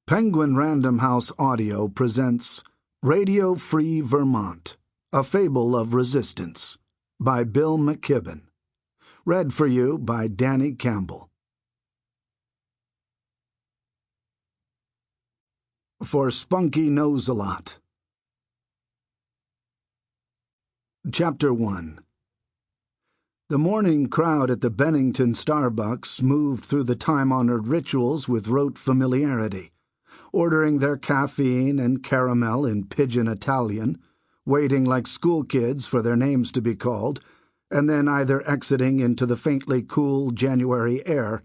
Penguin Random House Audio presents Radio Free Vermont, A Fable of Resistance, by Bill Mckibben. Read for you by Danny Campbell. For Spunky Knows-A-Lot. Chapter 1. The morning crowd at the Bennington Starbucks moved through the time-honored rituals with rote familiarity, ordering their caffeine and caramel in pidgin Italian, waiting like schoolkids for their names to be called, and then either exiting into the faintly cool January air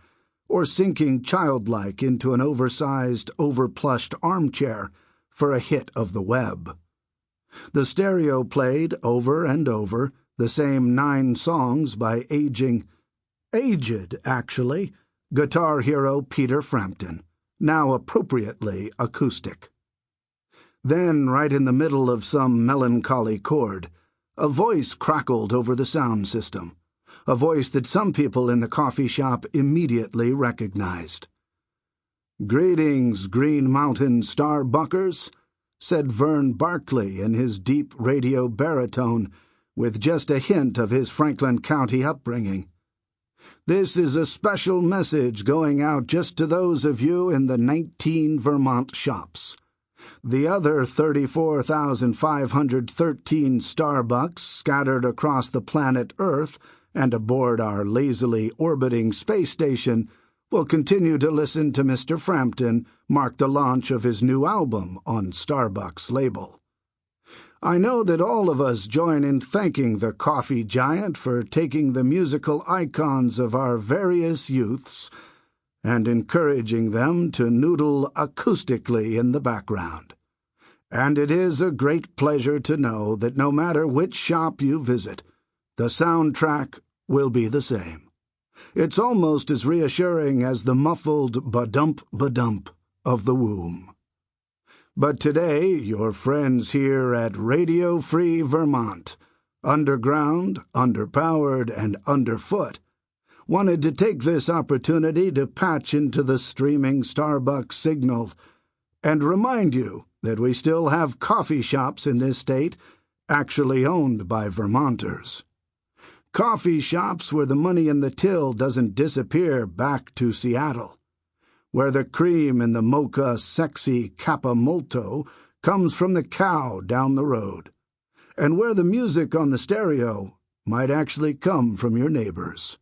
or sinking childlike into an oversized, overplushed armchair for a hit of the web. The stereo played over and over the same 9 songs by aged, actually, guitar hero Peter Frampton, now appropriately acoustic. Then, right in the middle of some melancholy chord, a voice crackled over the sound system, a voice that some people in the coffee shop immediately recognized. "Greetings, Green Mountain Starbuckers," said Vern Barclay in his deep radio baritone, with just a hint of his Franklin County upbringing. "This is a special message going out just to those of you in the 19 Vermont shops. The other 34,513 Starbucks scattered across the planet Earth and aboard our lazily orbiting space station will continue to listen to Mr. Frampton mark the launch of his new album on Starbucks label. I know that all of us join in thanking the coffee giant for taking the musical icons of our various youths and encouraging them to noodle acoustically in the background. And it is a great pleasure to know that no matter which shop you visit, the soundtrack will be the same. It's almost as reassuring as the muffled ba-dump of the womb. But today, your friends here at Radio Free Vermont, underground, underpowered, and underfoot, wanted to take this opportunity to patch into the streaming Starbucks signal and remind you that we still have coffee shops in this state actually owned by Vermonters. Coffee shops where the money in the till doesn't disappear back to Seattle, where the cream in the mocha sexy Kappa Molto comes from the cow down the road, and where the music on the stereo might actually come from your neighbors.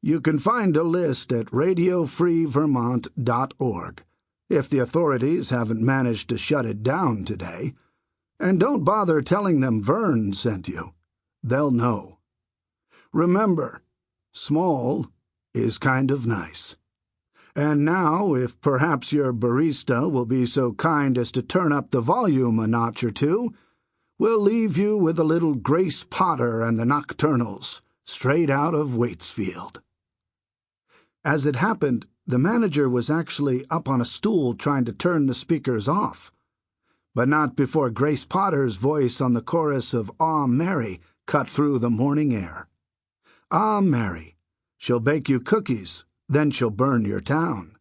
You can find a list at radiofreevermont.org, if the authorities haven't managed to shut it down today. And don't bother telling them Vern sent you. They'll know. Remember, small is kind of nice. And now, if perhaps your barista will be so kind as to turn up the volume a notch or two, we'll leave you with a little Grace Potter and the Nocturnals, straight out of Waitsfield. As it happened, the manager was actually up on a stool trying to turn the speakers off, but not before Grace Potter's voice on the chorus of "Ah, Mary" cut through the morning air. Ah, Mary, she'll bake you cookies, then she'll burn your town.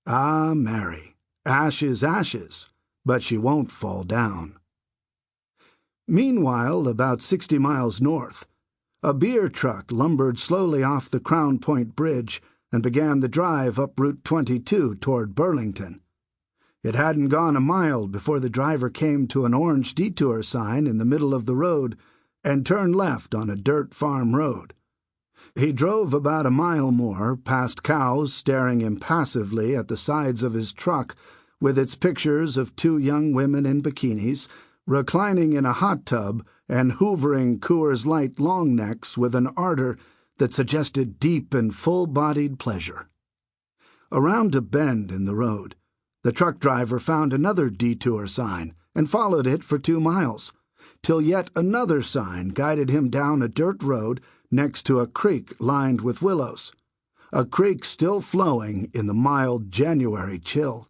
Ah, Mary, ashes, ashes, but she won't fall down. Meanwhile, about 60 miles north, a beer truck lumbered slowly off the Crown Point Bridge and began the drive up Route 22 toward Burlington. It hadn't gone a mile before the driver came to an orange detour sign in the middle of the road and turned left on a dirt farm road. He drove about a mile more, past cows staring impassively at the sides of his truck with its pictures of 2 young women in bikinis, reclining in a hot tub and hoovering Coors Light long necks with an ardor that suggested deep and full-bodied pleasure. Around a bend in the road, the truck driver found another detour sign and followed it for 2 miles, till yet another sign guided him down a dirt road next to a creek lined with willows, a creek still flowing in the mild January chill.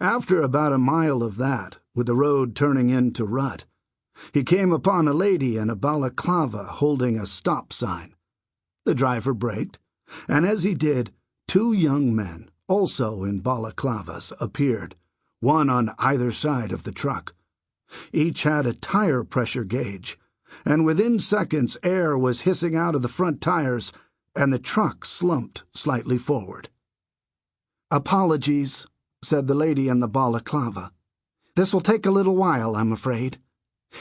After about a mile of that, with the road turning into rut, he came upon a lady in a balaclava holding a stop sign. The driver braked, and as he did, 2 young men, also in balaclavas, appeared, one on either side of the truck. Each had a tire pressure gauge, and within seconds air was hissing out of the front tires, and the truck slumped slightly forward. "Apologies," said the lady in the balaclava. "This will take a little while, I'm afraid.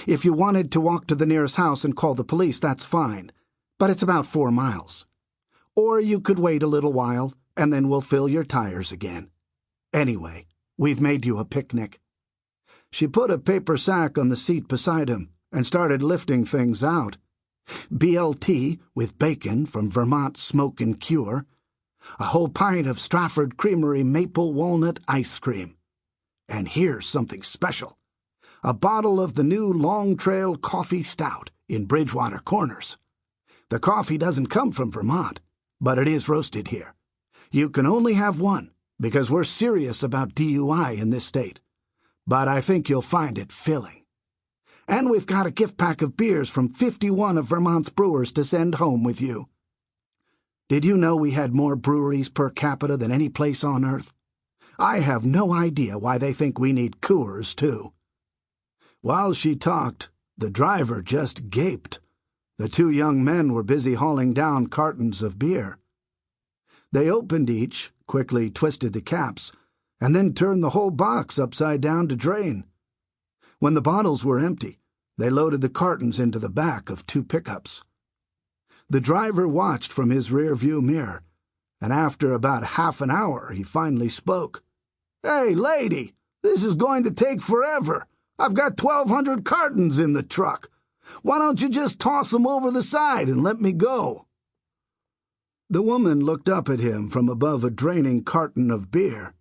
If you wanted to walk to the nearest house and call the police, that's fine, but it's about 4 miles. Or you could wait a little while, and then we'll fill your tires again. Anyway, we've made you a picnic." She put a paper sack on the seat beside him and started lifting things out. BLT with bacon from Vermont Smoke and Cure, a whole pint of Stratford Creamery maple walnut ice cream. And here's something special. A bottle of the new Long Trail Coffee Stout in Bridgewater Corners. The coffee doesn't come from Vermont, but it is roasted here. You can only have one, because we're serious about DUI in this state. But I think you'll find it filling. And we've got a gift pack of beers from 51 of Vermont's brewers to send home with you. Did you know we had more breweries per capita than any place on Earth? I have no idea why they think we need Coors, too. While she talked, the driver just gaped. The 2 young men were busy hauling down cartons of beer. They opened each, quickly twisted the caps, and then turned the whole box upside down to drain. When the bottles were empty, they loaded the cartons into the back of 2 pickups. The driver watched from his rear-view mirror, and after about half an hour he finally spoke. "Hey, lady, this is going to take forever. I've got 1,200 cartons in the truck. Why don't you just toss them over the side and let me go?" The woman looked up at him from above a draining carton of beer.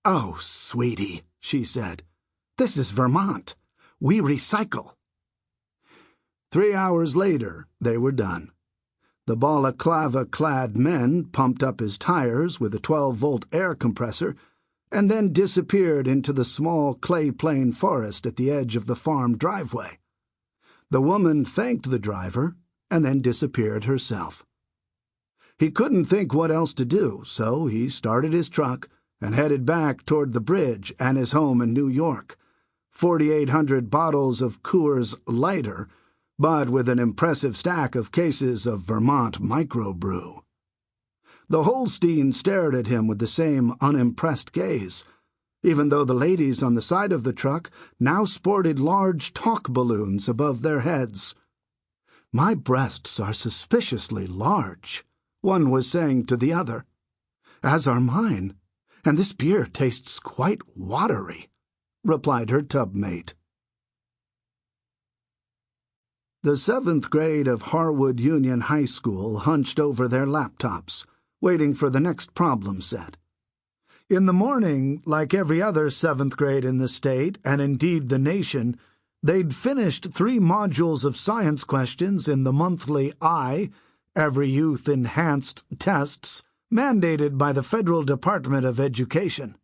"Oh, sweetie," she said, "this is Vermont. We recycle." 3 hours later, they were done. The balaclava-clad men pumped up his tires with a 12-volt air compressor and then disappeared into the small clay-plane forest at the edge of the farm driveway. The woman thanked the driver and then disappeared herself. He couldn't think what else to do, so he started his truck and headed back toward the bridge and his home in New York, 4,800 bottles of Coors Lighter, but with an impressive stack of cases of Vermont microbrew. The Holstein stared at him with the same unimpressed gaze, even though the ladies on the side of the truck now sported large talk balloons above their heads. "My breasts are suspiciously large," one was saying to the other. "As are mine, and this beer tastes quite watery," replied her tub mate. The 7th grade of Harwood Union High School hunched over their laptops, waiting for the next problem set. In the morning, like every other 7th grade in the state, and indeed the nation, they'd finished 3 modules of science questions in the monthly Every Youth Enhanced tests, mandated by the Federal Department of Education.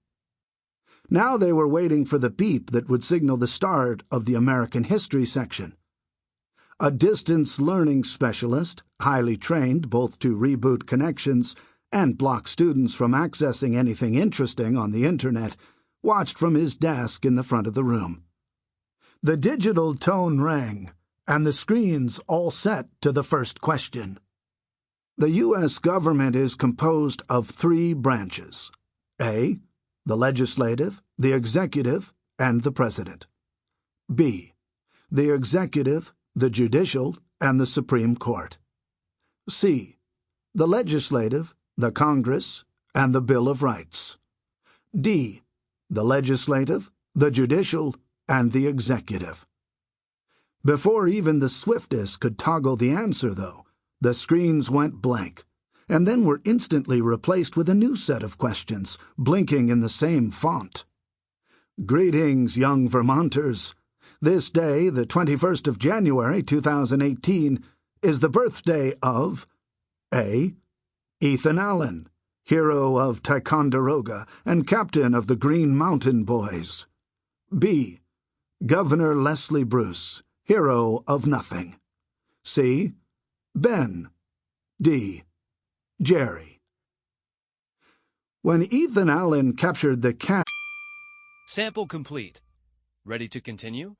Now they were waiting for the beep that would signal the start of the American History section. A distance learning specialist, highly trained both to reboot connections and block students from accessing anything interesting on the Internet, watched from his desk in the front of the room. The digital tone rang, and the screens all set to the first question. The U.S. government is composed of 3 branches: A, the legislative, the executive, and the president. B, the executive, the judicial, and the Supreme Court. C, the legislative, the Congress, and the Bill of Rights. D, the legislative, the judicial, and the executive. Before even the swiftest could toggle the answer, though, the screens went blank, and then were instantly replaced with a new set of questions, blinking in the same font. Greetings, young Vermonters. This day, the 21st of January, 2018, is the birthday of A, Ethan Allen, hero of Ticonderoga and captain of the Green Mountain Boys. B, Governor Leslie Bruce, hero of nothing. C, Ben. D, Jerry. When Ethan Allen captured the cat... Sample complete. Ready to continue?